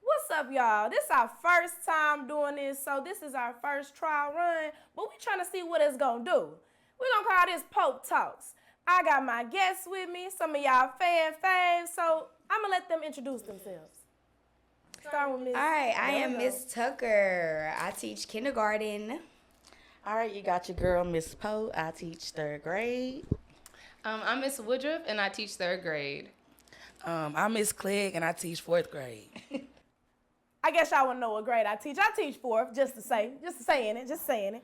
What's up, y'all? This is our first time doing this, so this is our first trial run, but we trying to see what it's gonna do. We're gonna call this Pope Talks. I got my guests with me, some of y'all fan faves, so I'm gonna let them introduce themselves. Start with Miss. All right, I am Miss Tucker. I teach kindergarten. All right, you got your girl, Miss Poe. I teach third grade. I'm Miss Woodruff, and I teach third grade. I'm Miss Clegg, and I teach fourth grade. I guess y'all wanna know what grade I teach. I teach fourth, just saying it. Listen,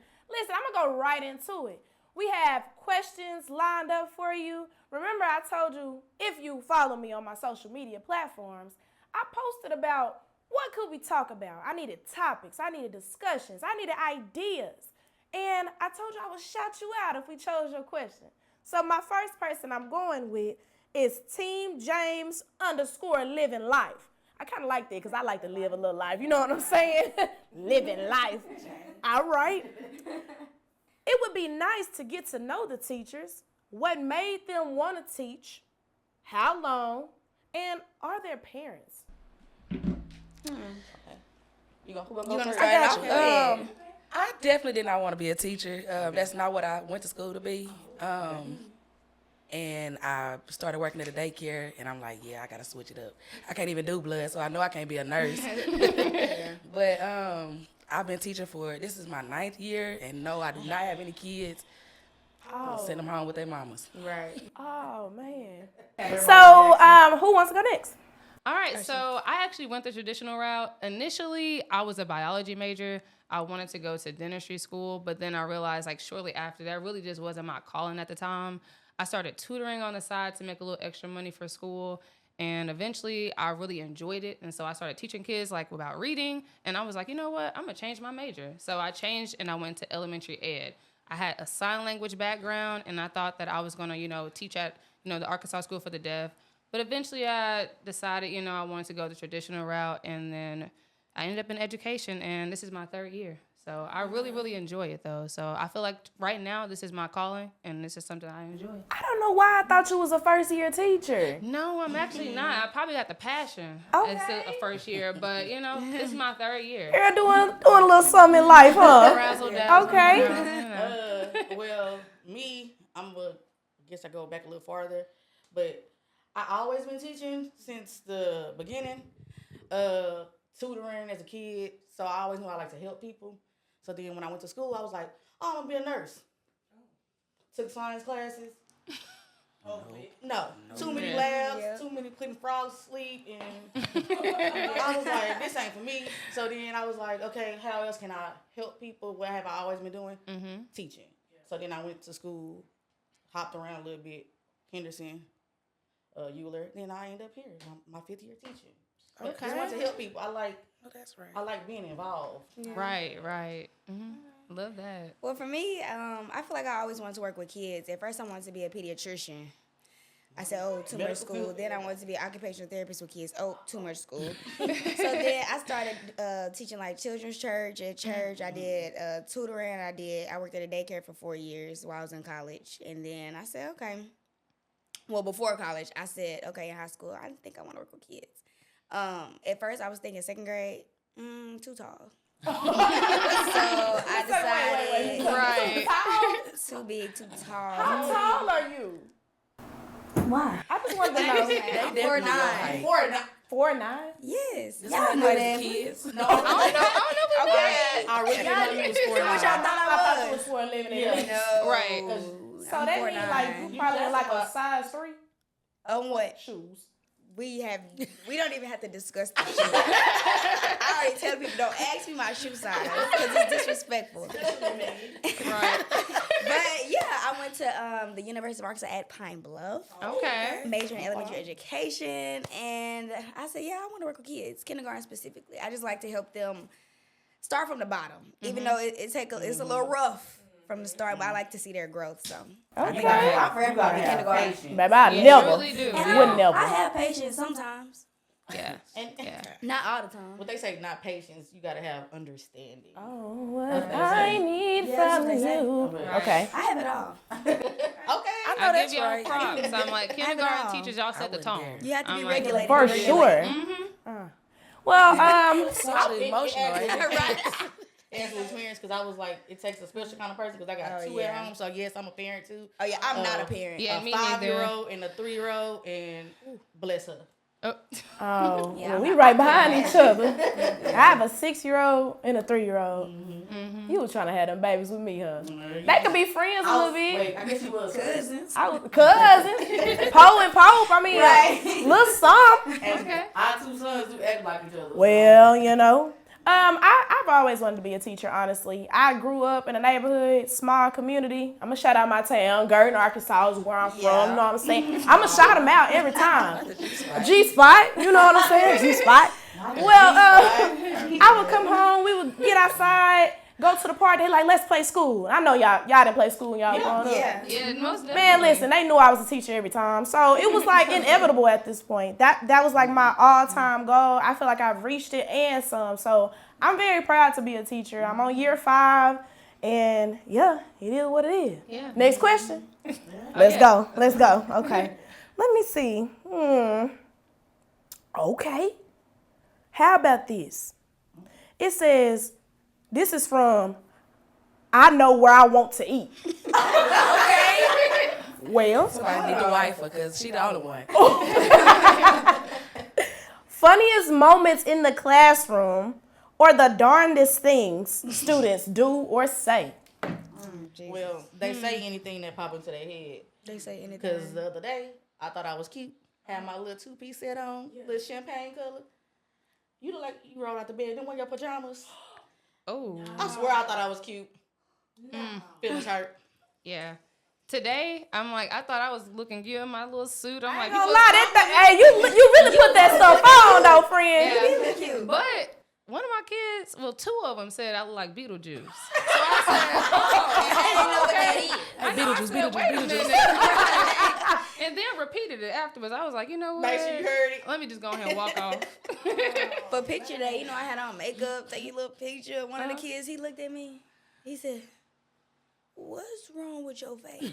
I'm gonna go right into it. We have questions lined up for you. Remember, I told you, if you follow me on my social media platforms, I posted about what could we talk about. I needed topics, I needed discussions, I needed ideas. And I told you I would shout you out if we chose your question. So my first person I'm going with is Team James _ living life. I kind of like that because I like to live a little life. You know what I'm saying? Living life. All right. It would be nice to get to know the teachers, what made them want to teach, how long, and are their parents? Who gonna You want to first? start it off? Go ahead. I definitely did not want to be a teacher. That's not what I went to school to be. And I started working at a daycare, and I'm like, yeah, I got to switch it up. I can't even do blood, so I know I can't be a nurse. But I've been teaching this is my 9th year, and no, I do not have any kids. I'll send them home with their mamas. Right. Oh, man. So who wants to go next? All right, so I actually went the traditional route. Initially, I was a biology major. I wanted to go to dentistry school, but then I realized, like, shortly after that really just wasn't my calling at the time. I started tutoring on the side to make a little extra money for school, and eventually I really enjoyed it, and so I started teaching kids, like, about reading, and I was like, you know what, I'm going to change my major. So I changed, and I went to elementary ed. I had a sign language background, and I thought that I was going to, teach at, the Arkansas School for the Deaf. But eventually I decided, I wanted to go the traditional route, and then I ended up in education, and this is my 3rd year. So I really, really enjoy it, though. So I feel like right now this is my calling, and this is something I enjoy. I don't know why I thought you was a first-year teacher. No, I'm actually not. I probably got the passion as a first year, but, this is my 3rd year. You're doing a little something in life, huh? Razzle dazzle, Okay. Well, me, I guess I go back a little farther, but I always been teaching since the beginning, tutoring as a kid. So I always knew I like to help people. So then when I went to school, I was like, oh, I'm gonna be a nurse. Took science classes. No, too many labs, too many putting frogs to sleep, and I was like, this ain't for me. So then I was like, okay, how else can I help people? What have I always been doing? Teaching. So then I went to school, hopped around a little bit, Henderson, Euler. Then I ended up here, my 5th year teaching. Okay. I just want to help people. That's right. I like being involved. Yeah. Right. Mm-hmm. Love that. Well, for me, I feel like I always wanted to work with kids. At first, I wanted to be a pediatrician. I said, too much school. Then I wanted to be an occupational therapist with kids. Too much school. So then I started teaching, like, children's church. At church, I did tutoring. I worked at a daycare for 4 years while I was in college. And then I said, okay. Well, before college, I said, okay, in high school, I think I want to work with kids. At first, I was thinking 2nd grade, too tall. So I decided, Right. too big, too tall. How tall are you? Why? I just wanted to know. 4'9". 4'9"? Yes. This Y'all one know was that. kids. No, I don't know. Okay. I really didn't know you was 4'9". What y'all thought I thought I you was? was 4'11". Yeah. No. Right. So that means like you probably in like a size 3 On what? shoes. We don't even have to discuss the shoes. I already tell people, don't ask me my shoe size because it's disrespectful. Right. But yeah, I went to the University of Arkansas at Pine Bluff. Okay. Major in elementary education, and I said, yeah, I want to work with kids, kindergarten specifically. I just like to help them start from the bottom, even though it's a little rough from the start, but I like to see their growth. So Okay. I'm forever gonna be kindergarten. Baby, I Yeah, never. you really do. Wouldn't never. I have patience sometimes, Yeah. And not all the time. what they say, not patience, you gotta have understanding. Oh, what I need from to say. Okay. I have it all. Okay. I know I that's give y'all right. props. I'm like, all. kindergarten teachers, y'all set the wouldn't tone. dare. You have to be I'm like, regulated. For to be regulated. sure. Well, Socially emotional, It right? right. Actual experience because I was like, it takes a special kind of person because I got two at home. So yes, I'm a parent too. Oh yeah, I'm not a parent. Yeah, a me neither. 5-year-old and a 3-year-old, and bless her. Oh. well, we right behind each other. I have a 6-year-old and a 3-year-old. You was trying to have them babies with me, huh? They could be friends a little bit. Wait, I guess you was Cousins. I was cousins, Poe and Pope. I mean, Right. little something. And our two sons do act like each other. Well, you know, I've always wanted to be a teacher. Honestly, I grew up in a neighborhood, small community. I'm gonna shout out my town, Girton, Arkansas, is where I'm from. You know what I'm saying? I'm gonna shout them out every time. G-spot, you know what I'm saying? G-spot. Well, I would come home. We would get outside, go to the park. They like, let's play school. I know y'all didn't play school when y'all growing up. Yeah. Yeah, most definitely. Man, listen, they knew I was a teacher every time. So it was like inevitable at this point. That was like my all-time goal. I feel like I've reached it and some. So I'm very proud to be a teacher. I'm on year 5 and yeah, it is what it is. Yeah. Next question. Let's go. Okay. Let me see. Okay. How about this? It says, this is from I know where I want to eat. Well, I need the wife because she the only one. funniest moments in the classroom or the darndest things students do or say. Well, they say anything that pop into their head. They say anything. Because the other day, I thought I was cute. Had my little 2-piece set on, little champagne color. You look like you rolled out the bed. Then wear your pajamas. Oh. I swear I thought I was cute. Feelings hurt. Yeah. Today, I'm like, I thought I was looking good in my little suit. I'm like, Ain't gonna lie, hey, you really put that stuff on though, friend. Yeah. Cute. But one of my kids, well, 2 of them said I look like Beetlejuice. So I said, Beetlejuice. and then repeated it afterwards. I was like, you know what? Make sure you heard it. Let me just go ahead and walk off. For picture day, I had on makeup, take a little picture. One of the kids, he looked at me. He said, "What's wrong with your face?"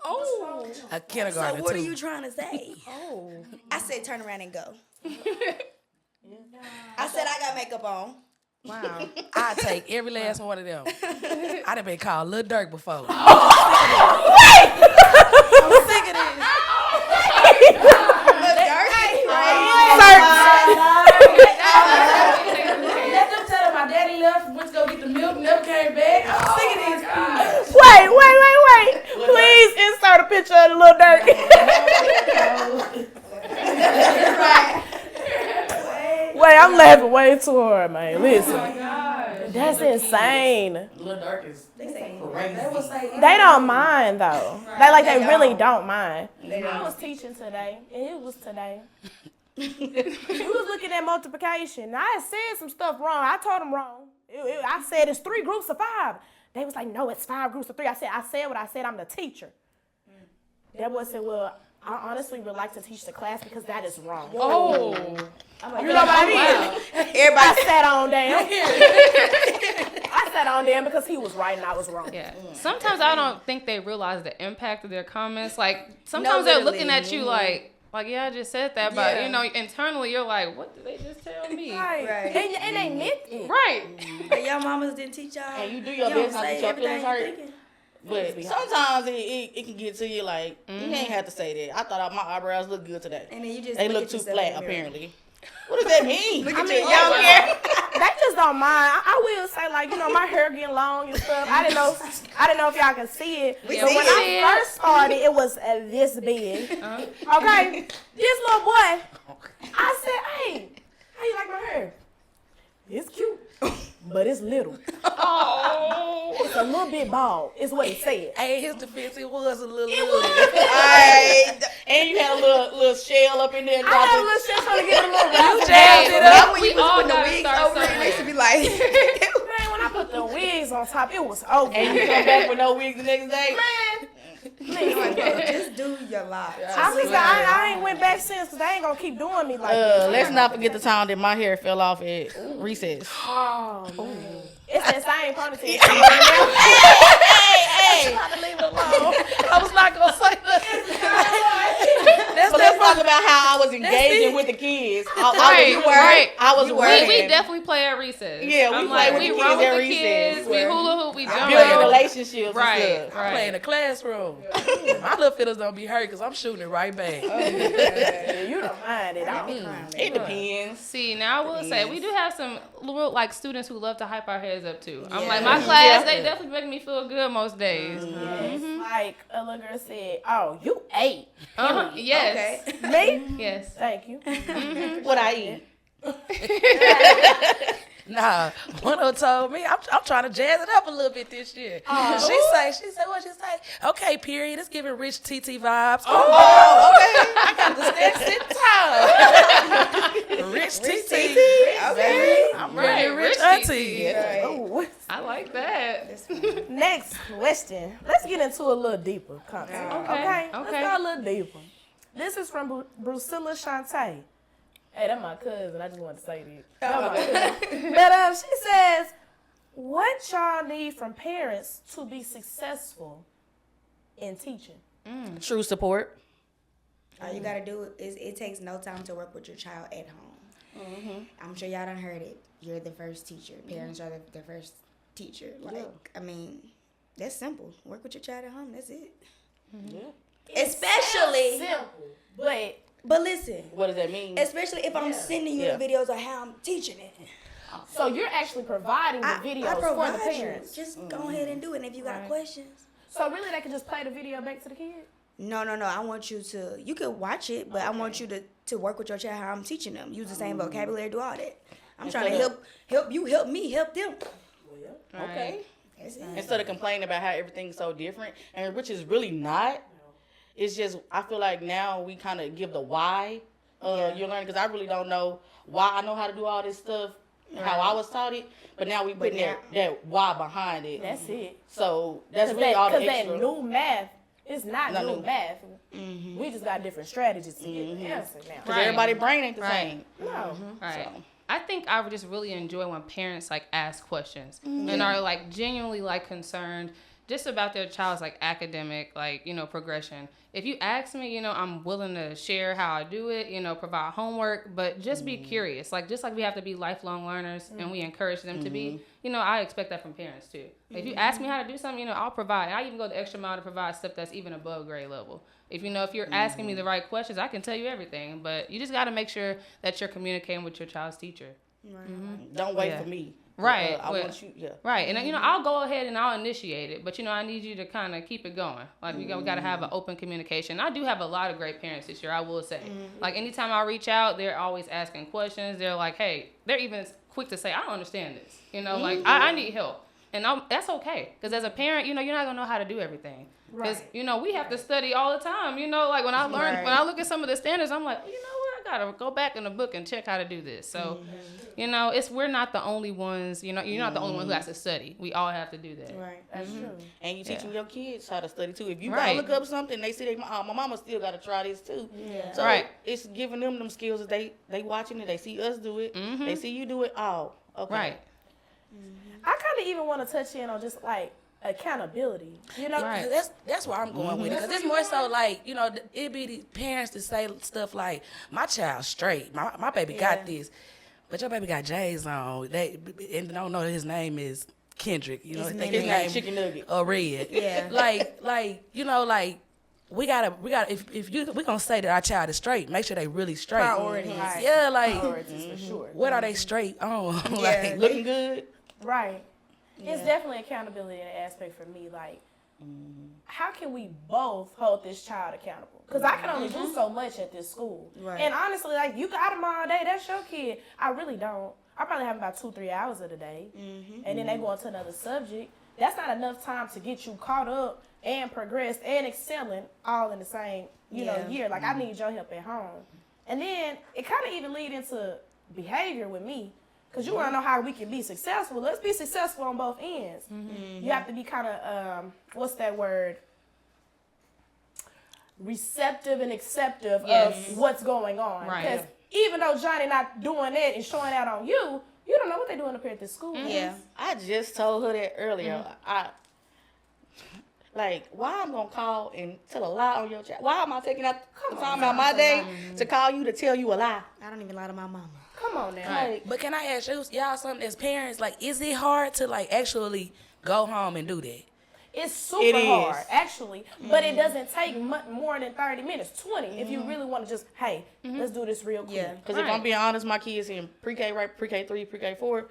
Oh. A kindergarten So what too. are you trying to say? Oh. I said, "Turn around and go." I said, "I got makeup on." Wow. I take every last one of them. I done been called Lil Durk before. I'm sick of this. Look dirty, Let them tell them my daddy left, went to go get the milk, never came back. I'm sick of this. Wait. Please insert a picture of the little Dirk. Wait, I'm laughing way too hard, man. Listen. That's insane. Little Dark is crazy. They don't mind though. They really don't mind. I was teaching today, and it was today. We was looking at multiplication. I had said some stuff wrong. I told them wrong. I said it's 3 groups of 5. They was like, no, it's 5 groups of 3. I said what I said. I'm the teacher. That boy said, well, I honestly would like to teach the class because that is wrong. Oh. You know what I mean? Everybody sat on down. I sat on down because he was right and I was wrong. Yeah. Sometimes I don't think they realize the impact of their comments. Like, sometimes they're looking at you like, yeah, I just said that, but, internally you're like, what did they just tell me? Right. And they meant it. Right. But y'all mamas didn't teach y'all. And you do your don't best not to say get your everything feelings you hurt. thinking. But sometimes it can get to you like, you ain't have to say that. I thought my eyebrows look good today. And then you just They look look at too yourself flat, in the mirror. apparently. What does that mean? Look I at mean, your y'all eyebrows. care. They just don't mind. I will say, my hair getting long and stuff. I didn't know if y'all can see it. But see when it. I first started, it was this big. Okay, this little boy. I said, "Hey, how you like my hair? It's cute, but it's little. Oh. It's a little bit bald." Is what he said. Hey, his defense, it was a little. And you had a little shell up in there. I had a little shit trying to get a little round. Jazzed it up when We you was all putting the gotta wigs start over it. It somewhere. used to be like, Man, when I put the wigs on top, it was over. And you come back with no wigs the next day. Man, Just do your lot. I'm just I ain't went back since because they ain't gonna keep doing me like this. Let's not forget the time that my hair fell off at recess. Oh, man. It's that same ponytail. I was not gonna say that. But let's talk about how I was engaging with the kids. Right. I was We working. definitely play at recess. Yeah, we I'm play like, with we the run kids at with the recess. kids. We hula hoop. We jump. building relationships Right. and stuff. I play in the classroom. My little feelings don't be hurt because I'm shooting it right back. You don't mind it. It depends. See, now I will say we do have some little like students who love to hype our heads up too. I'm like my class, they definitely make me feel good most days. Like a little girl said, "Oh, you ate." Yes. Me? Yes. Thank you. What I eat. Nah, one of them told me I'm trying to jazz it up a little bit this year. She said, what she say? Okay, period. It's giving Rich TT vibes. Oh, okay. I got the stats in time. Rich TT. Okay. I'm ready, Rich auntie. Ooh. I like that. Next question. Let's get into a little deeper content. Okay. Let's go a little deeper. This is from Brucilla Shantae. Hey, that's my cousin. I just wanted to say that. But she says, what y'all need from parents to be successful in teaching? True support. All you gotta do is it takes no time to work with your child at home. I'm sure y'all done heard it. You're the first teacher. Parents are the first teacher. Like, I mean, that's simple. Work with your child at home. That's it. Especially, Simple, but listen. What does that mean? Especially if I'm sending you the videos of how I'm teaching it. so you're actually providing the videos for the parents. Just go ahead and do it. And if you got questions. So really, they can just play the video back to the kid? No. I want you to, you could watch it, but I want you to work with your child how I'm teaching them. Use the same vocabulary, do all that. I'm trying to help you, help me, help them. Okay. That's it. Instead of complaining about how everything's so different, and which is really not. It's just, I feel like now we kind of give the why you're learning, because I really don't know why I know how to do all this stuff, how I was taught it, but now we putting that why behind it. That's it. So that's really all the Because extra. that new math, it's not new new. math. We just got different strategies to get the answer now. Because everybody's brain ain't the same. No. Right. I think I would just really enjoy when parents like ask questions and are like genuinely like concerned just about their child's like academic, like, progression. If you ask me, I'm willing to share how I do it, provide homework, but just be curious. Like, just like we have to be lifelong learners and we encourage them to be, I expect that from parents too. If you ask me how to do something, I'll provide. I even go the extra mile to provide stuff that's even above grade level. If you're asking me the right questions, I can tell you everything, but you just got to make sure that you're communicating with your child's teacher. Don't wait for me. Right. I want you, Right. And, I'll go ahead and I'll initiate it. But, I need you to kind of keep it going. Like, we got to have an open communication. I do have a lot of great parents this year, I will say. Like, anytime I reach out, they're always asking questions. They're like, hey, they're even quick to say, I don't understand this. Like, I need help. And that's okay. Because as a parent, you're not going to know how to do everything. Because, we have to study all the time. Like, when I learn, when I look at some of the standards, I'm like, you know what? I got to go back in the book and check how to do this. So, we're not the only ones, you're not the only one who has to study. We all have to do that. Right. That's true. And you teaching your kids how to study too. If you Right. gotta look up something, they see my mama still gotta try this too. Yeah. So Right. it's giving them skills that they watching it. They see us do it. They see you do it. Oh, okay. Right. I kind of even want to touch in on just like accountability. Right. That's where I'm going with it. Because it's more so like, it be the parents to say stuff like, my child's straight. My baby got this. But your baby got J's on. And don't know his name is Kendrick. His name Chicken Nugget. Or Red. Yeah. We gotta we gonna say that our child is straight, make sure they really straight. Priorities. Right. Yeah, like Priorities for sure. what are they straight on? Yeah. Looking good. Right. It's definitely accountability in an aspect for me. Like, how can we both hold this child accountable? Because I can only do so much at this school. Right. And honestly, like, you got them all day. That's your kid. I really don't. I probably have about 2-3 hours of the day. And then they go on to another subject. That's not enough time to get you caught up and progressed and excelling all in the same, year. Like, I need your help at home. And then it kind of even lead into behavior with me. Because you want to know how we can be successful. Let's be successful on both ends. You have to be kind of, what's that word? receptive and acceptive Yes. of what's going on. Right. Because even though Johnny not doing it and showing out on you, you don't know what they're doing up here at the school. Yeah. I just told her that earlier. Why I'm gonna call and tell a lie on your child? Why am I taking out the time out my day to call you to tell you a lie? I don't even lie to my mama. Come on now. Right. But can I ask y'all something as parents? Like, is it hard to like actually go home and do that? It's super It is. hard, actually, but it doesn't take more than 30 minutes, 20, if you really want to just, hey, let's do this real quick. Yeah. Because if I'm being honest, my kids in pre-K, right, pre-K 3, pre-K 4,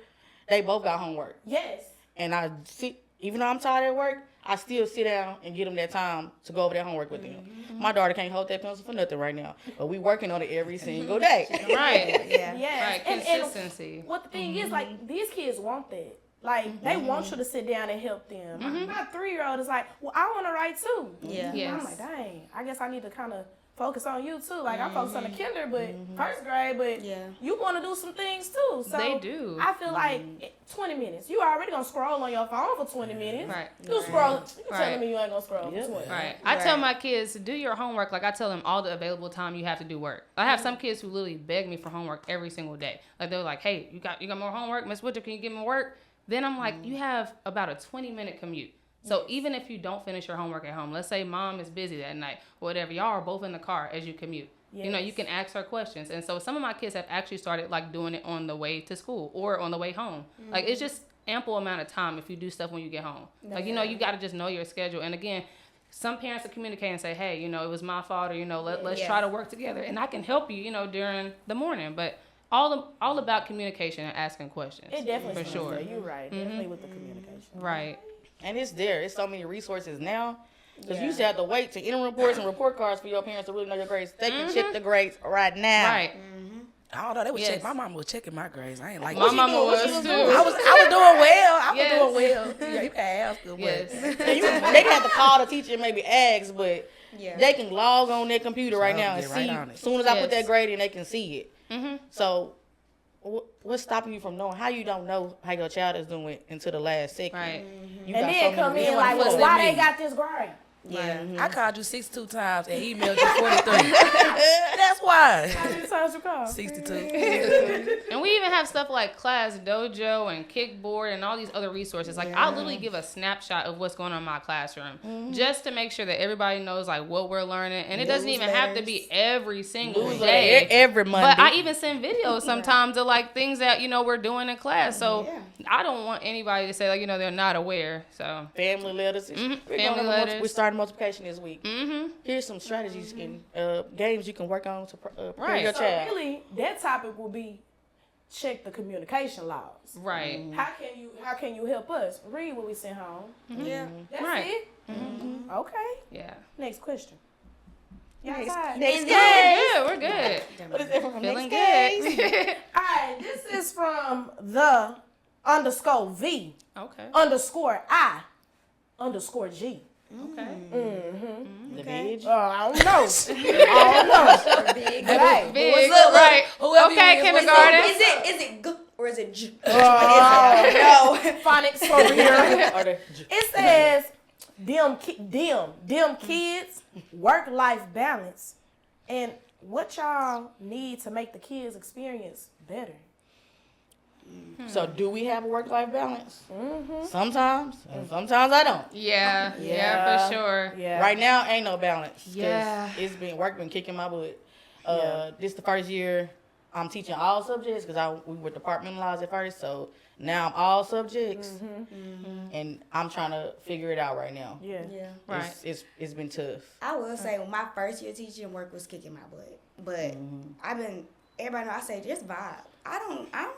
they both got homework. Yes. And I see, even though I'm tired at work, I still sit down and get them that time to go over their homework with them. My daughter can't hold that pencil for nothing right now, but we working on it every single day. Right. Yeah. Yes. Right. Consistency. What the thing is, like, these kids want that. Like, they want you to sit down and help them. My 3-year-old is like, well, I want to write too. Yeah. Yes. I'm like, dang, I guess I need to kind of focus on you too. Like, I'm focused on the kinder, but first grade, but Yeah. you want to do some things too. So They do. I feel like 20 minutes. You already going to scroll on your phone for 20 minutes. Right. You scroll. You Right. telling me you ain't going to scroll Yep. for 20. Right. I tell my kids to do your homework. Like I tell them all the available time you have to do work. I have some kids who literally beg me for homework every single day. Like they're like, "Hey, you got more homework, Miss Woodruff? Can you give me work?" Then I'm like, "You have about a 20-minute commute." So even if you don't finish your homework at home, let's say mom is busy that night, or whatever, y'all are both in the car as you commute. You know, you can ask her questions. And so some of my kids have actually started like doing it on the way to school or on the way home. Like it's just ample amount of time if you do stuff when you get home. Like, you know, you got to just know your schedule. And again, some parents will communicate and say, hey, you know, it was my fault, or, you know, let's try to work together. And I can help you, you know, during the morning. But all about communication and asking questions. It definitely For sure. You're right. Definitely with the communication. Right. And it's there. It's so many resources now. Because you used to have to wait to enter reports and report cards for your parents to really know your grades. They can check the grades right now. Right. I don't know. They would Yes. check. My mom was checking my grades. I ain't like My that. mama was I too. was doing well. I was Yes. doing well. Yeah, you can ask them. Yes. They can have to call the teacher and maybe ask, but Yeah. they can log on their computer right now and Get right see. on it. As soon as I put Yes. that grade in, they can see it. So what's stopping you from knowing how you don't know how your child is doing until the last second? Right. You And got then so come many in like, well, resources. why me. they got this grade? Yeah. I called you 62 times and emailed you 43. That's why. How many times you call? 62. And we even have stuff like Class Dojo and Kickboard and all these other resources. Like I'll literally give a snapshot of what's going on in my classroom just to make sure that everybody knows like what we're learning. And it doesn't even have to be every single day. Every Monday. But I even send videos sometimes of like things that, you know, we're doing in class. So I don't want anybody to say like, you know, they're not aware. So family letters. Family letters. We're starting multiplication this week. Here's some strategies and games you can work on to prepare Right. your So child. really, that topic will be check the communication laws. right. How can you help us? Read what we sent home. Yeah. That's Right. it. Okay. Yeah. Next question. Y'all Next tired? case. We're good. What is that from? Feeling Next case? good. All right. This is from the _V Okay. _I_G. Okay. The bitch. I don't know. I don't know. Big. But hey, Big. what's up? Right. Whoever you Okay, is, kindergarten. Is it good or is it j? No. Phonics over here. Or the- It says, them kids, work-life balance, and what y'all need to make the kids' experience better. So do we have a work-life balance? Sometimes, and sometimes I don't. Yeah. Yeah. Yeah, for sure. Yeah. Right now, ain't no balance. 'Cause Yeah. it's been kicking my butt. This the first year I'm teaching all subjects because we were departmentalized at first. So now I'm all subjects, and I'm trying to figure it out right now. Yeah. Yeah. Right. It's been tough. I will say when my first year teaching, work was kicking my butt. But everybody know I say just vibe. I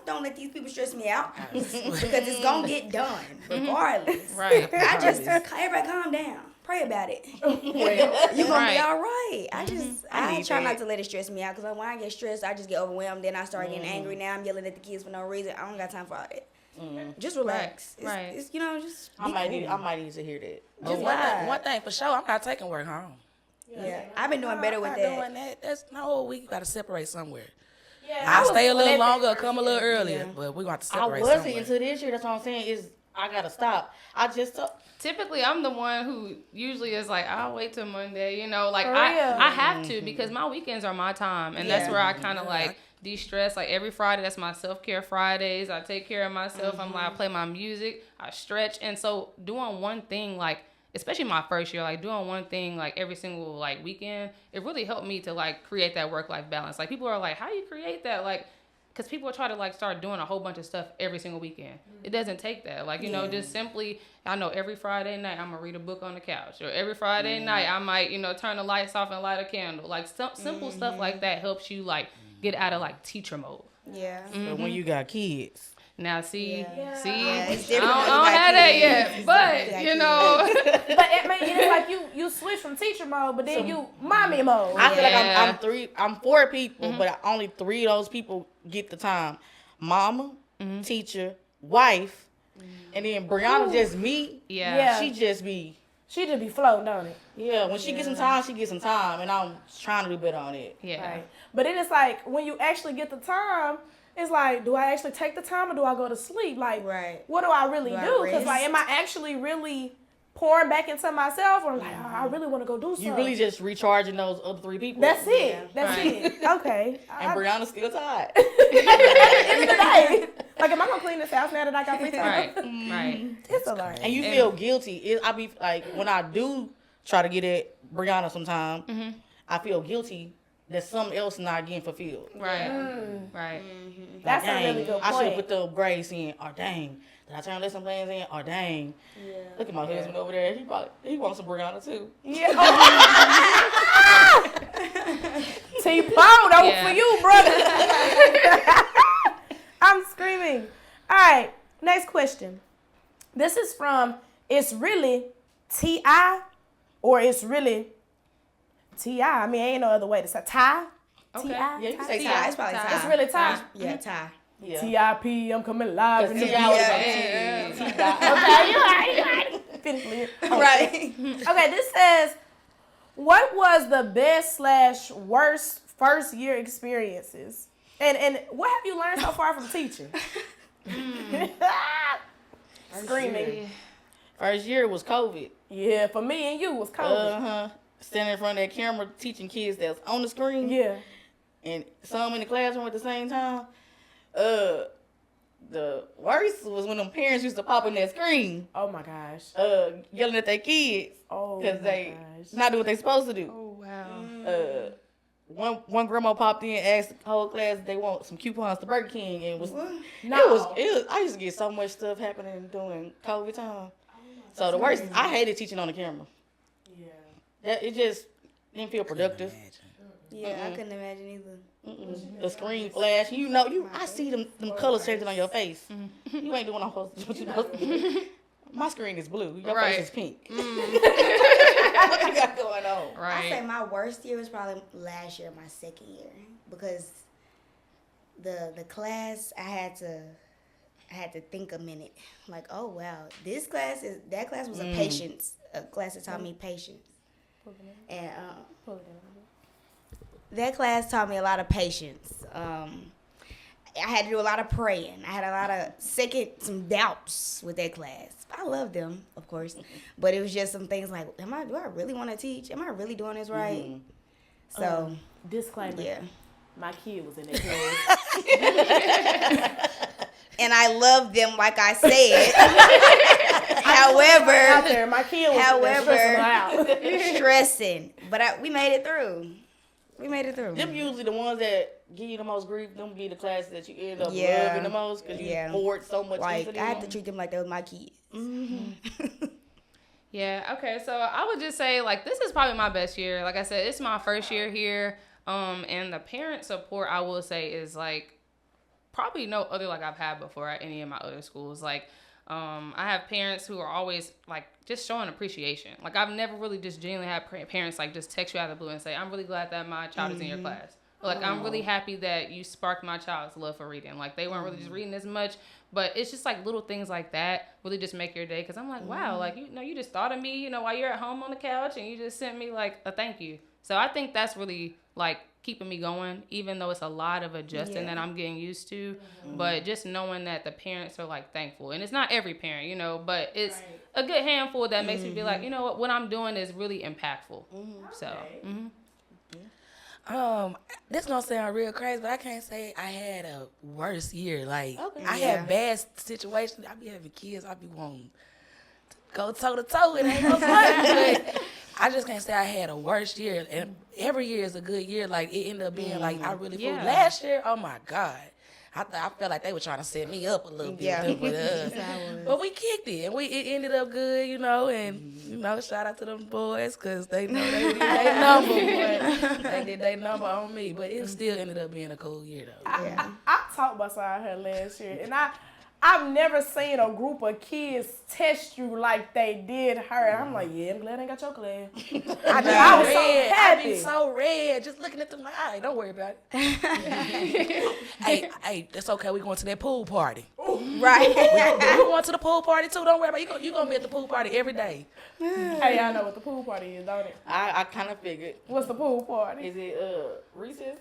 don't let these people stress me out because it's gonna get done regardless. Right. I just everybody calm down. Pray about it. You're gonna be all right. I need try that. not to let it stress me out because when I get stressed, I just get overwhelmed. Then I start getting angry. Now I'm yelling at the kids for no reason. I don't got time for all that. Just relax. Right. It's you know just. I might need to hear that. But Just one vibe. one thing for sure, I'm not taking work home. Yeah, I've been doing better with I'm that. not doing that. That's no, we got to separate somewhere. Yeah, I'll was stay a little doing that longer, first come a year. little earlier, but we got to I separate wasn't somewhere. until this year. That's what I'm saying. I gotta stop. I just Typically, I'm the one who usually is like, I'll wait till Monday, you know, like For I real. have to because my weekends are my time, and that's Yeah. where I kind of like de-stress. Like every Friday, that's my self-care Fridays. I take care of myself. I'm like, I play my music, I stretch, and so doing one thing like, especially my first year, like doing one thing like every single like weekend, it really helped me to like create that work-life balance. Like people are like, how do you create that? Like, because people try to like start doing a whole bunch of stuff every single weekend. It doesn't take that. Like, you know, just simply, I know every Friday night I'm going to read a book on the couch. Or every Friday night I might, you know, turn the lights off and light a candle. Like simple stuff like that helps you like get out of like teacher mode. Yeah. but when you got kids, Now, see, Yeah, I it's different don't, when you I don't got have that kids. yet. But, got you know, But it may it's like you switch from teacher mode, but then you mommy mode. I feel like Yeah. I'm 4 people, but only 3 of those people get the time. Mama, teacher, wife, and then Brianna just me. yeah. Yeah. She just be. She just be floating on it. Yeah, when she gets some time, she gets some time, and I'm trying to do better on it. Yeah. Right. But then it's like when you actually get the time, it's like, do I actually take the time or do I go to sleep? Like, Right. what do I really Do I do? Because like, rest? am I actually really pouring back into myself, or like, oh, I really want to go do something? You really just recharging those other 3 people. That's it. Yeah. That's Right. it. Okay. And Brianna's still tired. At the end of the day, like, am I gonna clean this house now that I got free time? Right. Right. It's a learning. And you feel guilty. I be like, when I do try to get at Brianna sometime, I feel guilty that something else not getting fulfilled. Right. Right. That's a Dang, really good I should point. put the grades in. Or dang, did I turn lesson plans in? Or dang, look at my husband over there. He wants some Brianna too. Yeah. T-Paul, that was for you, brother. I'm screaming. All right, next question. This is from It's Really T.I. or It's Really T.I. I mean, ain't no other way to say Ty. Okay. T.I. Yeah, you can say T.I. Ty. It's probably Ty. It's really Ty. Yeah, Ty. Yeah. T.I.P. I'm coming live in the T.I. was Yeah. like T.I. Okay, you right. Finish me. Right. Okay, this says, what was the best / worst first year experiences? And what have you learned so far from teaching? Screaming. First year was COVID. Yeah, for me and you was COVID. Standing in front of that camera teaching kids that's on the screen. Yeah. And some in the classroom at the same time. The worst was when them parents used to pop in that screen, Oh my gosh. yelling at their kids Oh because my they gosh. not do what they supposed to do. Oh, wow. One grandma popped in, asked the whole class if they want some coupons to Burger King, and it was No. I used to get so much stuff happening during COVID time. So the worst, I hated teaching on the camera. Yeah. It just didn't feel productive. Yeah, I couldn't imagine either. The screen flash, I see them colors changing on your face. You ain't doing what you supposed to do. My screen is blue. Your Right. face is pink. What you got going on? I say Right. my worst year was probably last year, my second year, because the class I had to think a minute. Like, oh wow, that class was a class that taught me patience, and that class taught me a lot of patience. I had to do a lot of praying. I had a lot of some doubts with that class. I love them, of course, but it was just some things like, do I really want to teach? Am I really doing this right? So, Disclaimer. yeah. My kid was in that class. And I love them, like I said. Out However, there, my kid was in there stressing out. stressing. But we made it through. Them usually the ones that give you the most grief. Them be the classes that you end up Yeah. loving the most because you Yeah. poured so much Like, into I them. had to treat them like they were my kids. Yeah, okay. So I would just say, like, this is probably my best year. Like I said, it's my first year here. And the parent support, I will say, is, like, probably no other like I've had before at any of my other schools. Like, I have parents who are always, like, just showing appreciation. Like, I've never really just genuinely had parents, like, just text you out of the blue and say, I'm really glad that my child is in your class. Like, I'm really happy that you sparked my child's love for reading. Like, they weren't really just reading as much, but it's just, like, little things like that really just make your day. Because I'm like, wow, like, you just thought of me, while you're at home on the couch, and you just sent me, like, a thank you. So I think that's really, like, keeping me going, even though it's a lot of adjusting that I'm getting used to. But just knowing that the parents are like thankful, and it's not every parent, you know, but it's a good handful that makes me be like, you know what I'm doing is really impactful. So. This gonna sound real crazy, but I can't say I had a worse year. Like, I Yeah. had bad situations. I be having kids. I be wanting to go toe to toe. It ain't no fun. But I just can't say I had a worse year. And every year is a good year. Like, it ended up being like I really flew. Yeah. Last year, oh my God. I felt like they were trying to set me up a little bit. Yeah. But we kicked it. And it ended up good, you know. And, you know, shout out to them boys because they know they did their number. Boy. They did their number on me. But it still ended up being a cool year, though. I talked beside her last year, and I've never seen a group of kids test you like they did her. And I'm like, yeah, I'm glad I ain't got your class. I was so happy. I be so red just looking at them like, all right, don't worry about it. hey, that's okay. We going to that pool party. Right. We going to the pool party too. Don't worry about it. You gonna be at the pool party every day. Hey, y'all know what the pool party is, don't it? I kind of figured. What's the pool party? Is it Reese's?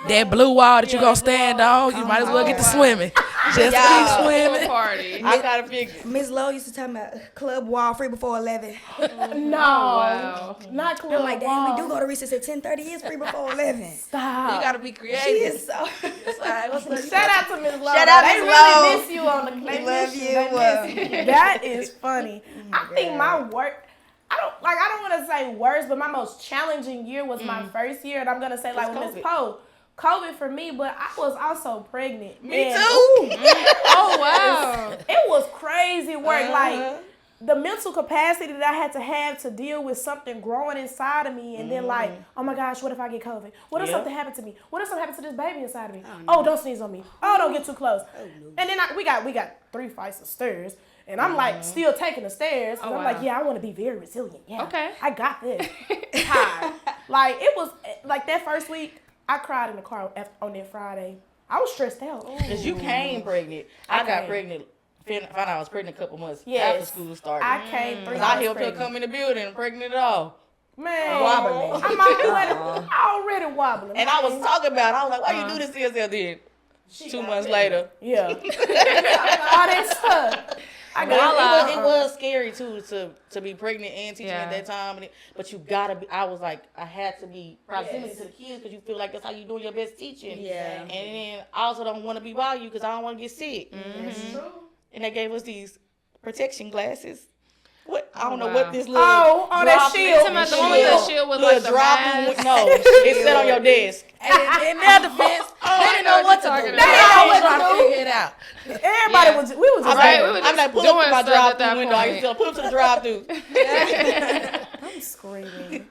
That blue wall that you gonna stand on, you might as well get to swimming. Just keep swimming. Party. I kind of figured. Miss Lowe used to tell me Club Wall free before 11. No, wow. not Club I'm like, damn, we Wall. do go to recess at 10:30. It's free before 11. Stop. You gotta be She creative. is so. It's all right. What's up? Shout out to Miss Love. Shout out They Miss really Love. miss you on the they love miss you. They miss you. That is funny. I think my work. I don't want to say worst, but my most challenging year was my first year, and I'm gonna say like with Miss Poe. COVID for me, but I was also pregnant. Me And too. Oh, wow. It was crazy work. Like the mental capacity that I had to have to deal with something growing inside of me, and then like, oh my gosh, what if I get COVID? What if something happened to me? What if something happened to this baby inside of me? Oh, don't sneeze on me. Oh, don't get too close. And then we got 3 flights of stairs. And I'm like still taking the stairs. And I'm like, yeah, I want to be very resilient. Yeah, Okay. I got this. Tired. Like it was like that first week, I cried in the car on that Friday. I was stressed out. Because you came pregnant. I got came. pregnant. Found out I was pregnant a couple months Yes. after school started. I came 3 Because months I helped her pregnant. come in the building pregnant at all. Man, Wobbling. I'm already wobbling. And I was talking about it. I was like, why you do this to yourself then? 2 months later. Yeah. All that stuff. It was scary too to be pregnant and teaching Yeah. at that time. But you gotta be. I was like, I had to be proximity to the kids because you feel like that's how you doing your best teaching. Yeah. And then I also don't want to be by you because I don't want to get sick. That's true. And they gave us these protection glasses. What I don't know wow. what this little. Oh, on that drop- shield. Talking about the one with the shield with Little like the drop mask. no, it sat on your desk. In their defense, they didn't know what to do. talking They about. didn't know what They to figure it out. Everybody Yeah. we was just Right, like, we were I'm like, just pull up to doing my stuff at that drive-through window. I point. used to pull up to the drive-through. I'm screaming.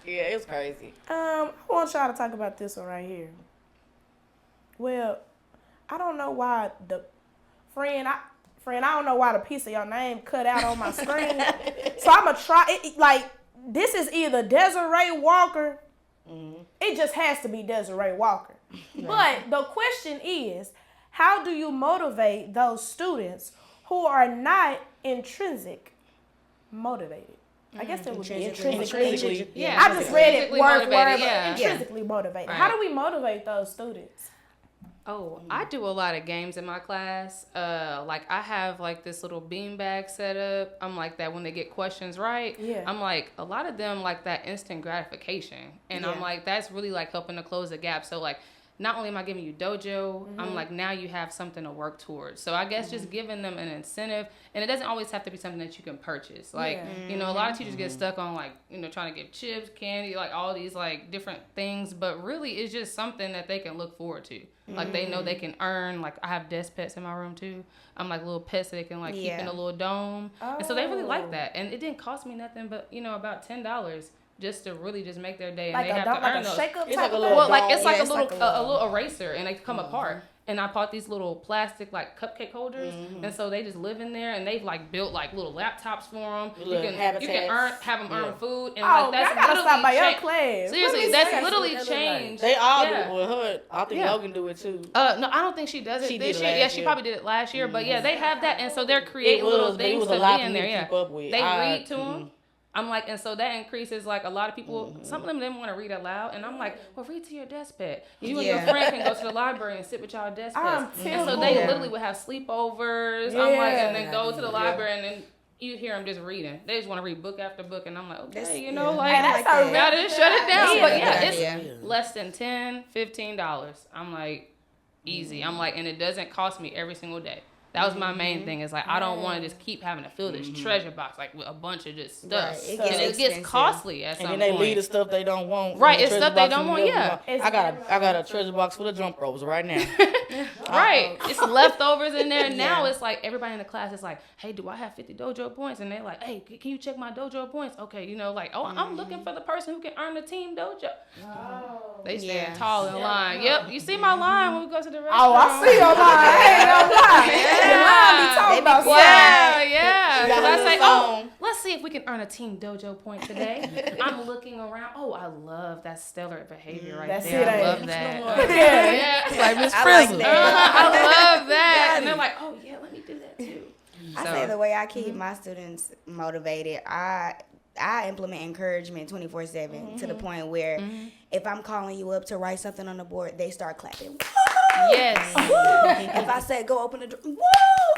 Yeah, it was crazy. I want y'all to talk about this one right here. Well, I don't know why I don't know why the piece of your name cut out on my screen. So I'm gonna try it. Like this is either Desiree Walker. It just has to be Desiree Walker. But the question is, how do you motivate those students who are not intrinsic motivated? I guess that would be intrinsically. Yeah. I just read it Intrinsically word for word, motivated, but yeah. intrinsically motivated. Right. How do we motivate those students? Oh, I do a lot of games in my class. Like I have like this little beanbag set up. I'm like that when they get questions right. Yeah. I'm like a lot of them like that instant gratification, and I'm like that's really like helping to close the gap. So like not only am I giving you dojo, I'm like now you have something to work towards. So I guess just giving them an incentive, and it doesn't always have to be something that you can purchase. Like you know, a lot of teachers get stuck on like trying to give chips, candy, like all these like different things, but really it's just something that they can look forward to. Like they know they can earn. Like I have desk pets in my room too. I'm like little pets that they can like keep in a little dome, and so they really like that. And it didn't cost me nothing but about $10 just to really just make their day, and Like they have to earn a those. shake up It's type like a of little thing? Well, like it's like Yeah, a it's little like a a little eraser, and they come apart. And I bought these little plastic like cupcake holders, and so they just live in there, and they've like built like little laptops for them. You Little can habitats. have them earn food, and Oh, like that's I gotta literally stop by your changed. class. Seriously, Let me that's see. literally What that look like? changed. They all Yeah. do it with her. I think Yeah. Logan do it too. No, I don't think she does it She this did it year. last Yeah, she year. probably did it last year, but yeah, they have that, and so they're creating It little was things a to lot be for in me there. to Yeah, keep up with. they I read to them. I'm like, and so that increases like a lot of people. Some of them didn't want to read aloud, and I'm like, well, read to your desk pet. You and your friend can go to the library and sit with y'all desk pets. And so they literally would have sleepovers. I'm like, and then go to the library, and then you hear them just reading. They just want to read book after book, and I'm like, okay, you know, like you gotta shut it down. But yeah, it's less than $10, $15. I'm like, easy. I'm like, and it doesn't cost me every single day. That was my main thing. Is like I don't want to just keep having to fill this treasure box like with a bunch of just stuff, and it gets costly at some point. And then they leave the stuff they don't want. Right, it's stuff they don't want. Yeah, I got a treasure box full of jump ropes right now. Right, it's leftovers in there. Now it's like everybody in the class is like, hey, do I have 50 dojo points? And they're like, hey, can you check my dojo points? Okay, you know, like, oh, I'm looking for the person who can earn the team dojo. They stand tall in line. Yep, you see my line when we go to the restaurant. Oh, I see your line. I ain't gonna lie. Yeah. So I say, oh, let's see if we can earn a team dojo point today. I'm looking around. Oh, I love that stellar behavior right there. I love that. Yeah. It's like Miss Frizzle. I love that. And they're like, oh, yeah, let me do that too. I say the way I keep my students motivated, I implement encouragement 24/7 to the point where if I'm calling you up to write something on the board, they start clapping. Woo! Yes. If I say go open the door, woo!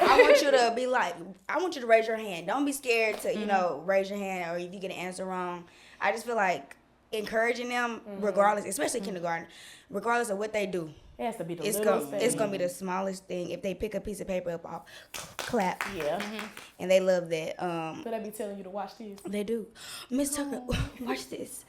I want you to be like, I want you to raise your hand. Don't be scared to, you know, raise your hand or if you get an answer wrong. I just feel like encouraging them, regardless, especially kindergarten, regardless of what they do. It has to be the It's gonna be the smallest thing. If they pick a piece of paper up, I'll clap. Yeah. And they love that. But I be telling you to watch this. They do. Miss Tucker, watch this.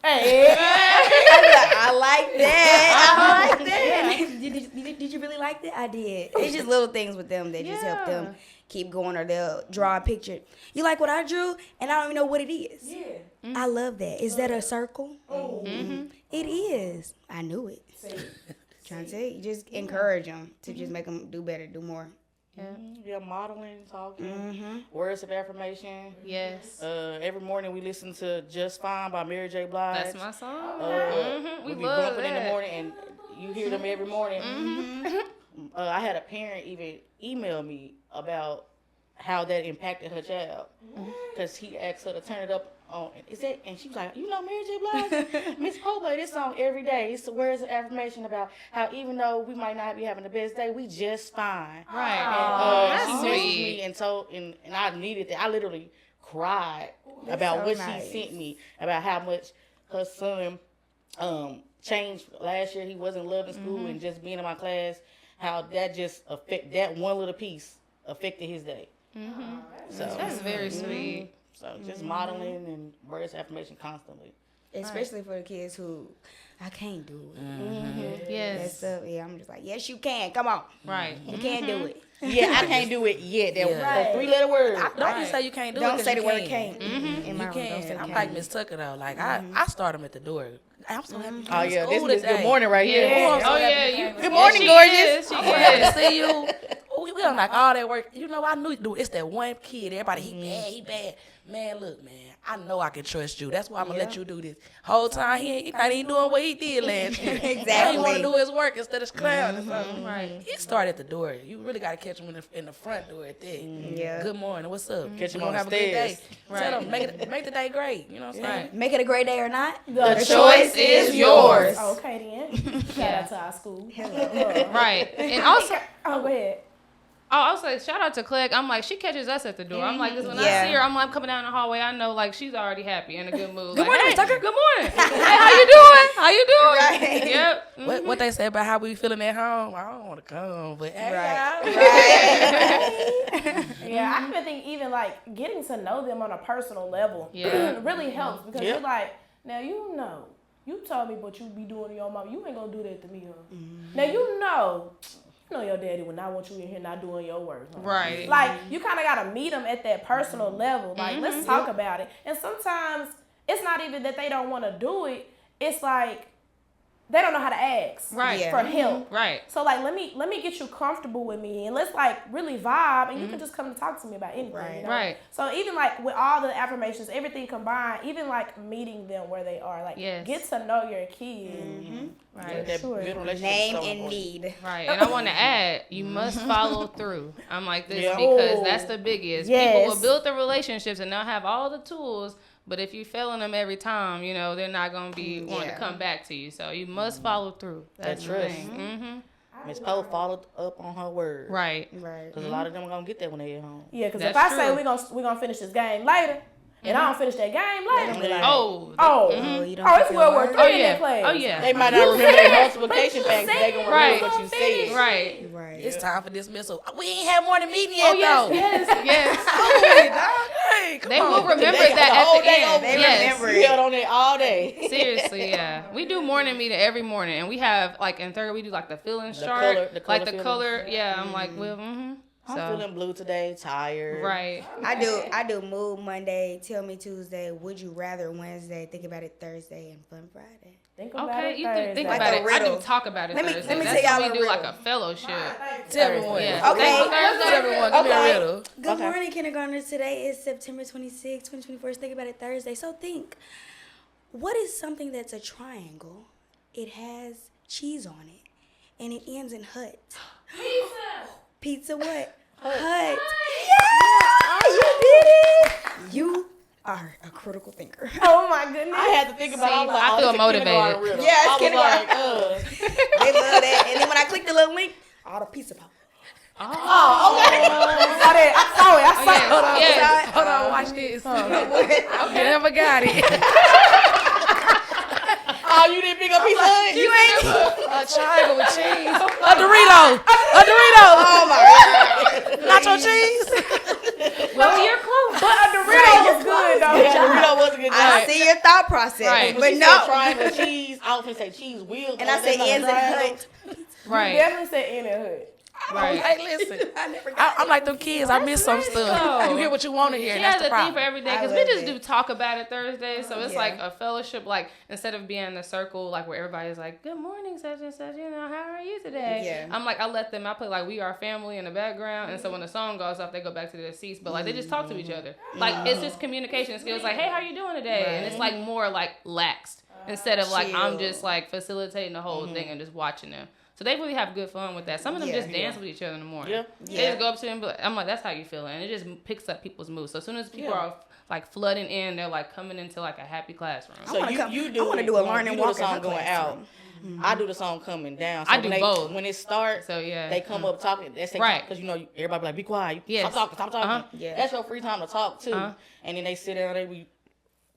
Hey. I like that. I like that. Did you really like that? I did. It's just little things with them that just help them keep going, or they'll draw a picture. You like what I drew? And I don't even know what it is. Yeah. I love that. Is that a circle? Oh. It is. I knew it. Trying to tell you, just encourage them to just make them do better, do more. Yeah, modeling, talking, words of affirmation. Yes. Every morning we listen to Just Fine by Mary J. Blige. That's my song. We be love bumping that. in the morning, and you hear them every morning. I had a parent even email me about how that impacted her child, because he asked her to turn it up on. And she was like, you know, Mary J. Blige, Miss Poe play this song every day. It's the words of affirmation about how even though we might not be having the best day, we just fine. Right. And That's she messaged sweet. me and told, and I needed that. I literally cried about what she sent me, about how much her son changed last year. He wasn't loving school and just being in my class. How that just that one little piece affected his day. So That's very sweet. So just modeling and words of affirmation constantly. Especially for the kids who, I can't do it. That Yes. stuff, I'm just like, yes, you can. Come on. Right. You can do it. Yeah, I can't do it yet. That 3-letter word. Don't you say you can't do it? Don't 'cause say you the word can. can't. In my You room, don't say can. I'm can't. like Miss Tucker though. Like I start them at the door. I'm so happy. Oh yeah, this school is today. good morning right here. Oh yeah. Good morning, gorgeous. She I'm so happy is. to see you. We don't like all that work. You know, I knew, dude, it's that one kid. Everybody, he bad. Man, look, man, I know I can trust you. That's why I'm gonna let you do this. Whole time he not even doing what he did last year. Exactly. He want to do his work instead of clowning. Right. He started at the door. You really got to catch him in the front door at that. Yeah. Good morning. What's up? Catch him We on gonna the have a good day. stairs. Tell him make the day great. You know what I'm saying? Right. Make it a great day or not. The choice is yours. Okay then. Shout out to our school. Right. And also, Oh, go ahead. I was like, shout out to Clegg. I'm like, she catches us at the door. I'm like, because when I Yeah. see her, I'm like coming down the hallway. I know, like, she's already happy in a good mood. Good Like, morning, hey, Miss Tucker. Good morning. Hey, how you doing? How you doing? Right. Yep. What they say about how we feeling at home? I don't want to come, but hey, Yeah, I even think even like getting to know them on a personal level Yeah. really helps, because Yep. you're like, now you know, you told me what you be doing to your mom. You ain't gonna do that to me, huh? Now you know your daddy would not want you in here not doing your work. Huh? Right. Like you kind of gotta meet them at that personal level. Like let's talk about it. And sometimes it's not even that they don't want to do it. It's like they don't know how to ask Right. Yeah. for help. Right. So like let me get you comfortable with me and let's like really vibe and you can just come to talk to me about anything. Right. You know? Right. So even like with all the affirmations, everything combined, even like meeting them where they are, like Yes. get to know your kid. Right. That Sure. good relationship Name is so and important. need. Right, and I want to add, you must follow through. I'm like this Yeah. because that's the biggest. People Yes. will build the relationships and they'll have all the tools, but if you failing them every time, you know they're not gonna be wanting to Yeah. come back to you. So you must follow through. That's the trust. thing. Miss Poe followed up on her word. Right. Right. Because a lot of them are going to get that when they get home. Yeah, because if That's I say true. we gonna finish this game later, and I don't finish that game later, Like, Oh. oh, you don't it's keep World your War word? III Oh in yeah. that class. Oh yeah. They might not remember their multiplication facts, but they going to Right. remember what you said. Right. Right. It's time for dismissal. We ain't had morning meeting yet, Oh yes. though. Yes. Yes. Hey, dog. Hey, come They on. will remember They got that the whole at the day end. over. They Yes. remember You held on it all day. Seriously, yeah. We do morning meeting every morning, and we have like in third we do like the feelings chart, color- the like color the feelings. color. Yeah, I'm like, well, I'm So feeling blue today, tired. right, I do mood Monday, tell me Tuesday, would you rather Wednesday, think about it Thursday, and fun Friday. Think about okay. it You can think Thursday. about a it. I do riddle. talk about it. Let me- Thursday. let me That's tell when y'all we a do like riddle. a fellowship. Tell me one. Yeah. Okay. Thank you, Thursday. Tell me one. Give me a Okay. riddle. Good Okay. morning, kindergartners. Today is September 26, 2024. Think about it Thursday. So think, what is something that's a triangle? It has cheese on it, and it ends in hut. Pizza what? Hut. Yeah, you did it. You are a critical thinker. Oh my goodness. I had to think about it. I was like, I oh, feel it's a motivated. kindergarten riddle. Yeah, it's I was kindergarten. like, They love that. And then when I clicked the little link, all the pizza pop. I saw that. I saw it. I saw it. Yes, yes. Hold on, watch this. I never got it. oh, you didn't pick up Pizza Hut? You ain't. A triangle with cheese. A Dorito. A Dorito. Oh, my God. Nacho cheese. Well, you're close. But a Dorito was good though. Yeah, Dorito was a good I job. see your thought process. Right. But She no. said triangle cheese. I was going to say cheese wheels. And I said ends in hut. Right, Definitely said in and hood. right. Hey, listen. I'm like them kids. I miss some stuff. though. You hear what you want to hear. She And that's has the a thing for problem. every day I because we love just it. do talk about it Thursday. So it's Yeah. like a fellowship, like instead of being in a circle, like where everybody's like, "Good morning, such and such. You know, how are you today?" Yeah. I'm like, I let them. I put like "We Are Family" in the background, and so when the song goes off, they go back to their seats. But like they just talk to each other. Like it's just communication skills. Like, "Hey, how you doing today?" And it's like more like laxed instead of like I'm Chill. just like facilitating the whole thing and just watching them. So they really have good fun with that. Some of them Yeah. just dance with each other in the morning. Yeah. They Yeah. just go up to them, but I'm like, that's how you feeling, and it just picks up people's moods. So as soon as people Yeah. are like flooding in, they're like coming into like a happy classroom. So wanna you, come- you I do wanna it do a when learn you and do the walk in her song going out. classroom. I do the song coming down. So I when do they, both. When it starts, So yeah, they come up talking. That's their Right. Because you know everybody be like, be quiet. Yes. Stop talking. Uh-huh. Yeah. That's your free time to talk too. Uh-huh. And then they sit down. They be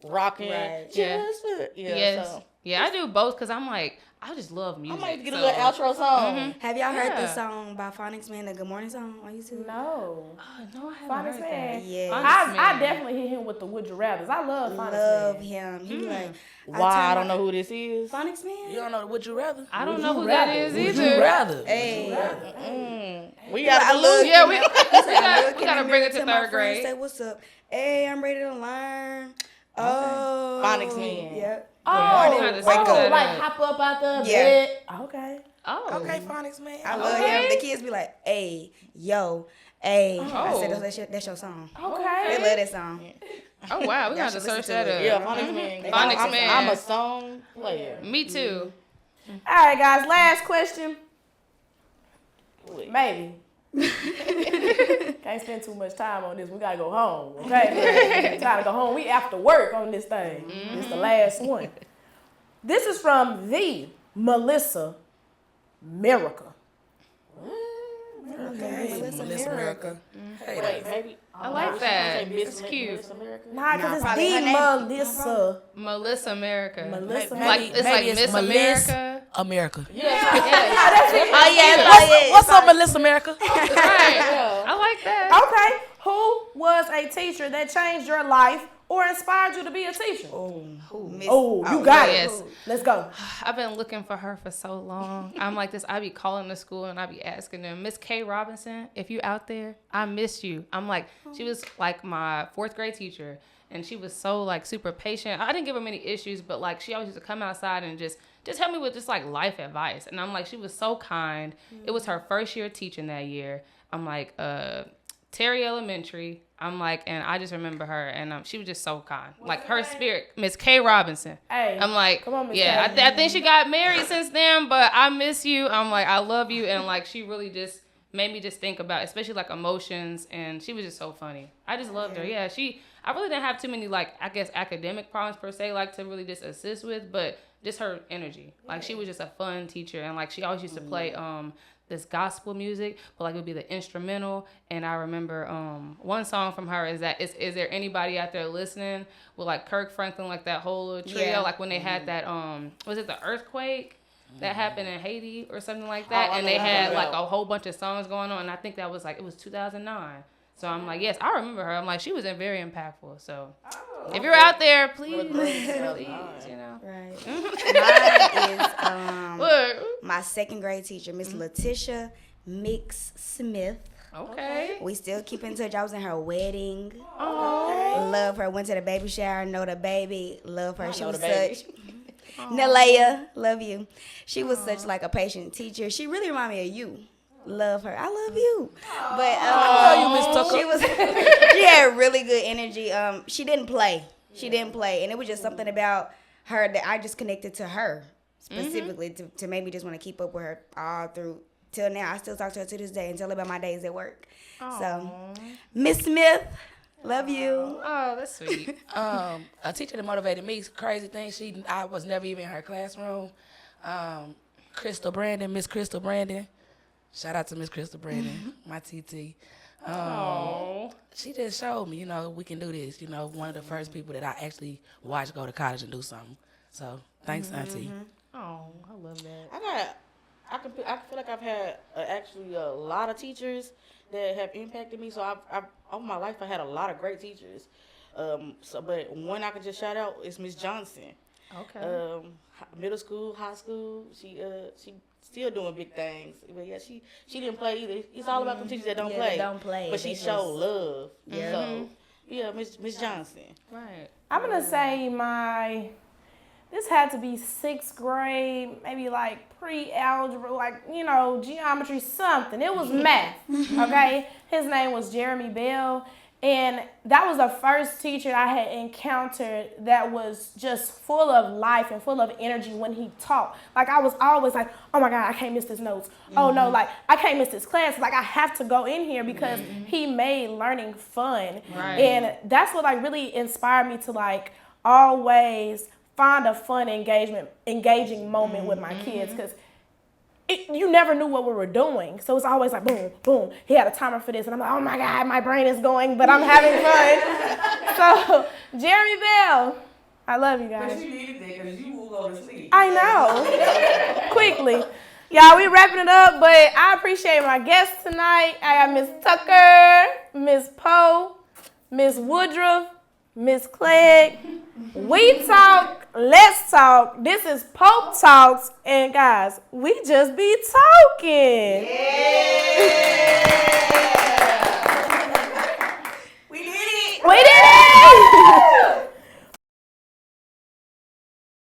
rocking. Right. Yeah. Just yeah. yes, So yeah, I do both because I'm like, I just love I music. might get a so- little outro song. Have y'all heard the Yeah. song by Phonics Man, the Good Morning song on YouTube? No. Oh, no, I haven't Phonics heard Man. that. Yeah. Phonics I Man. definitely hit him with the Would You Rathers. I love Phonics Love Man. him. He be like, Why? I turn don't my- know who this is. Phonics Man? You don't know the Would You Rather? I don't Would know you who that rather? is Would either. you rather? Hey. We got I to look. lose. Yeah, we He we said, I gotta, look we in gotta the bring mirror it to till my third friends grade. Say, what's up? Hey, I'm ready to learn. Oh. Phonics Man. Yep. Oh, morning. Wake up. like hop up out the Yeah. bed. Okay. Oh, Okay, Phonics Man. I love Okay. him. The kids be like, hey, yo, hey. I Oh. said, that's your song. They Okay. love that song. Oh wow, we Y'all gonna have should to search listen that to up. it. Yeah, Phonics Man. Phonics Man. I'm a song player. Me too. All right, guys. Last question. Maybe. Can't spend too much time on this. We gotta go home. Okay. Time to go home. We after work on this thing. This the last one. This is from the Melissa Miracle. Melissa America. Hey, Wait, maybe. I like that. It's cute. Miss America? Nah, cause it's probably her the name. Melissa. Melissa America. Melissa. Like it's like maybe it's Miss Melissa America. America. Yes. Oh, yeah. What's up, Melissa America? Right. I like that. Okay. Who was a teacher that changed your life or inspired you to be a teacher? Miss- You got it. yes. Let's go. I've been looking for her for so long. I'm like this. I be calling the school and I be asking them, Miss K. Robinson, if you out there, I miss you. I'm like, she was like my 4th grade teacher, and she was so like super patient. I didn't give her many issues, but like she always used to come outside and just help me with just like life advice. And I'm like, she was so kind. It was her first year teaching that year. I'm like, Terry Elementary. I'm like, and I just remember her, and she was just so kind. Like her spirit, Miss K. Robinson. Hey, I'm like, come on, Miss yeah, K. I think she got married since then, but I miss you. I'm like, I love you, and like she really just made me just think about, especially like emotions, and she was just so funny. I just loved her. Yeah, I really didn't have too many like I guess academic problems per se, like to really just assist with, but just her energy. Like she was just a fun teacher, and like she always used to play this gospel music, but like it would be the instrumental. And I remember one song from her is that is there anybody out there listening with like Kirk Franklin, like that whole little trio, like when they had that was it the earthquake that happened in Haiti or something like that, and they had like a whole bunch of songs going on, and I think that was like it was 2009. So I'm like, yes, I remember her. I'm like, she was very impactful. So if you're out there, please, you know. Right. Mine is my 2nd grade teacher, Miss Letitia Mix Smith. Okay. We still keep in touch. I was in her wedding. Love her. Went to the baby shower. Know the baby. Love her. She was such. Nalea, love you. She was such like a patient teacher. She really reminded me of you. Love her. I love you. But I love you, Miss Tucker. she had really good energy. She didn't play. And it was just something about her that I just connected to her specifically to make me just want to keep up with her all through till now. I still talk to her to this day and tell her about my days at work. So, Miss Smith, love you. Oh, that's sweet. A teacher that motivated me, crazy thing, I was never even in her classroom. Crystal Brandon, Miss Crystal Brandon. Shout out to Miss Crystal Brandon, my TT. She just showed me, we can do this. One of the first people that I actually watched go to college and do something. So thanks, Auntie. Oh, I love that. I feel like I've had actually a lot of teachers that have impacted me. So I've all my life I had a lot of great teachers. But one I could just shout out is Miss Johnson. Okay. Middle school, high school, she still doing big things. But yeah, she didn't play either. It's all about the teachers that don't play. That don't play. But she They showed love. Yeah. So yeah, Miss Johnson. Right. I'm gonna say this had to be 6th grade, maybe like pre-algebra, like, geometry, something. It was math, okay? His name was Jeremy Bell, and that was the first teacher I had encountered that was just full of life and full of energy when he taught. Like, I was always like, oh my God, I can't miss this notes. Oh no, like, I can't miss this class. Like, I have to go in here because he made learning fun. Right. And that's what like really inspired me to like always find a fun, engaging moment with my kids, because you never knew what we were doing. So it's always like, boom, boom. He had a timer for this. And I'm like, oh my God, my brain is going, but I'm having fun. So, Jeremy Bell, I love you guys. But you needed that because you will go to sleep. I know. Quickly. Y'all, we wrapping it up, but I appreciate my guests tonight. I got Miss Tucker, Miss Poe, Miss Woodruff, Miss Clegg. We talk, let's talk. This is Pope Talks, and guys, we just be talking. We did it. We did it!